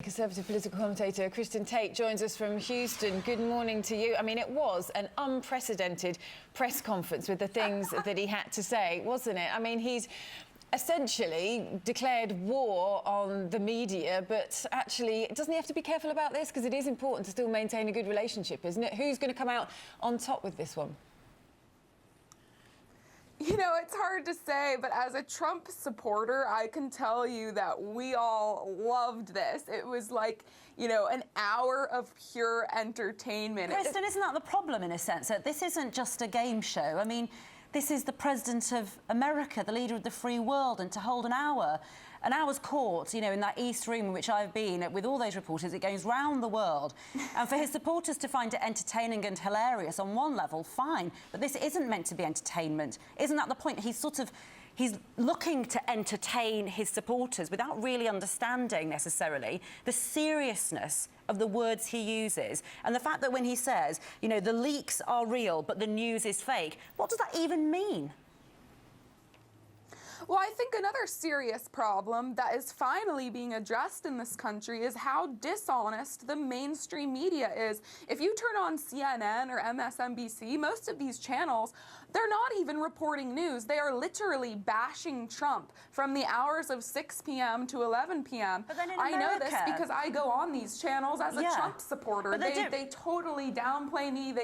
Conservative political commentator Kristen Tate joins us from Houston. Good morning to you. I mean, it was an unprecedented press conference with the things that he had to say, wasn't it? I mean, he's essentially declared war on the media, but actually, doesn't he have to be careful about this? Because it is important to still maintain a good relationship, isn't it? Who's going to come out on top with this one? You know, it's hard to say, but as a Trump supporter, I can tell you that we all loved this. It was like, you know, an hour of pure entertainment. Kristen, isn't that the problem in a sense? That this isn't just a game show. I mean, this is the president of America, the leader of the free world, and to hold an hour's court, you know, in that East Room in which I've been, with all those reporters, it goes round the world. And for his supporters to find it entertaining and hilarious on one level, fine. But this isn't meant to be entertainment. Isn't that the point? He's looking to entertain his supporters without really understanding necessarily the seriousness of the words he uses. And the fact that when he says, you know, the leaks are real, but the news is fake, what does that even mean? Well, I think another serious problem that is finally being addressed in this country is how dishonest the mainstream media is. If you turn on CNN or MSNBC, most of these channels, they're not even reporting news. They are literally bashing Trump from the hours of 6 p.m. to 11 p.m. But then in I know America, this because I go on these channels as a Trump supporter. They totally downplay me.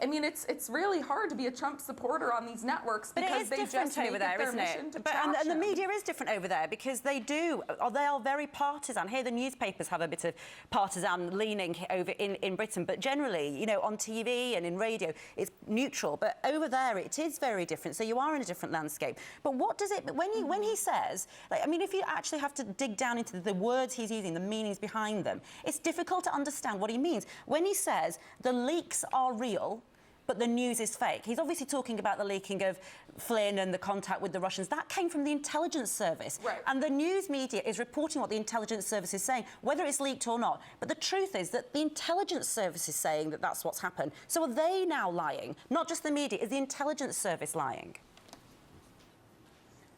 I mean, it's really hard to be a Trump supporter on these networks because they just make it their mission to trash and the him. media is different over there because they are very partisan. Here the newspapers have a bit of partisan leaning over in Britain, but generally, you know, on TV and in radio, it's neutral. But over there, it is very different. So you are in a different landscape. But what does it, when he says, like, I mean, if you actually have to dig down into the words he's using, the meanings behind them, it's difficult to understand what he means. When he says the leaks are real, but the news is fake. He's obviously talking about the leaking of Flynn and the contact with the Russians. That came from the intelligence service. Right. And the news media is reporting what the intelligence service is saying, whether it's leaked or not. But the truth is that the intelligence service is saying that that's what's happened. So are they now lying? Not just the media. Is the intelligence service lying?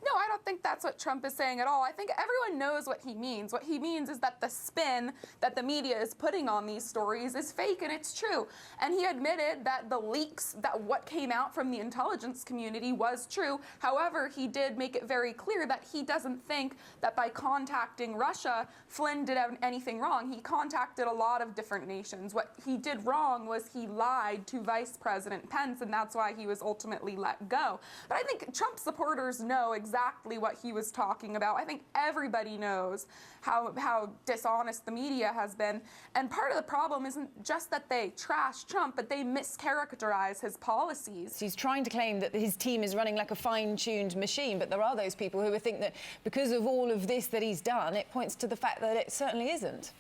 No, I don't think that's what Trump is saying at all. I think everyone knows what he means. What he means is that the spin that the media is putting on these stories is fake and it's true. And he admitted that the leaks, that what came out from the intelligence community was true. However, he did make it very clear that he doesn't think that by contacting Russia, Flynn did anything wrong. He contacted a lot of different nations. What he did wrong was he lied to Vice President Pence, and that's why he was ultimately let go. But I think Trump supporters know exactly what he was talking about. I think everybody knows how dishonest the media has been. And part of the problem isn't just that they trash Trump, but they mischaracterize his policies. So he's trying to claim that his team is running like a fine-tuned machine, but there are those people who think that because of all of this that he's done, it points to the fact that it certainly isn't.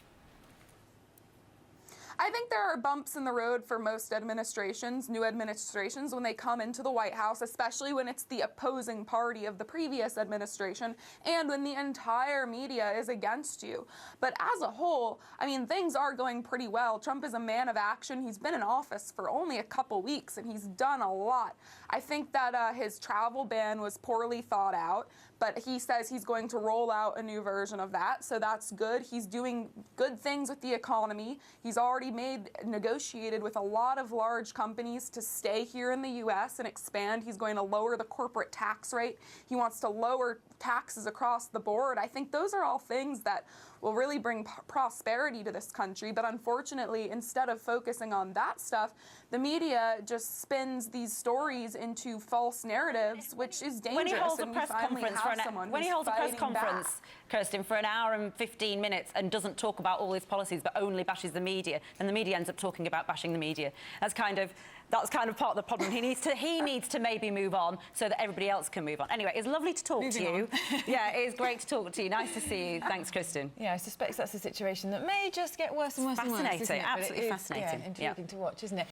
I think there are bumps in the road for most administrations, new administrations, when they come into the White House, especially when it's the opposing party of the previous administration and when the entire media is against you. But as a whole, I mean, things are going pretty well. Trump is a man of action. He's been in office for only a couple weeks and he's done a lot. I think that his travel ban was poorly thought out, but he says he's going to roll out a new version of that, so that's good. He's doing good things with the economy. He's already negotiated with a lot of large companies to stay here in the U.S. and expand. He's going to lower the corporate tax rate. He wants to lower taxes across the board. I think those are all things that will really bring prosperity to this country. But unfortunately, instead of focusing on that stuff, the media just spins these stories into false narratives, which is dangerous. When he holds a press conference, Kirsten, for an hour and 15 minutes and doesn't talk about all his policies but only bashes the media, and the media ends up talking about bashing the media. That's kind of part of the problem. He needs to maybe move on so that everybody else can move on. Anyway, it's lovely to talk to you. Yeah, it is great to talk to you. Nice to see you. Thanks, Kristen. Yeah, I suspect that's a situation that may just get worse and worse and worse. Fascinating, absolutely fascinating. Yeah, intriguing to watch, isn't it?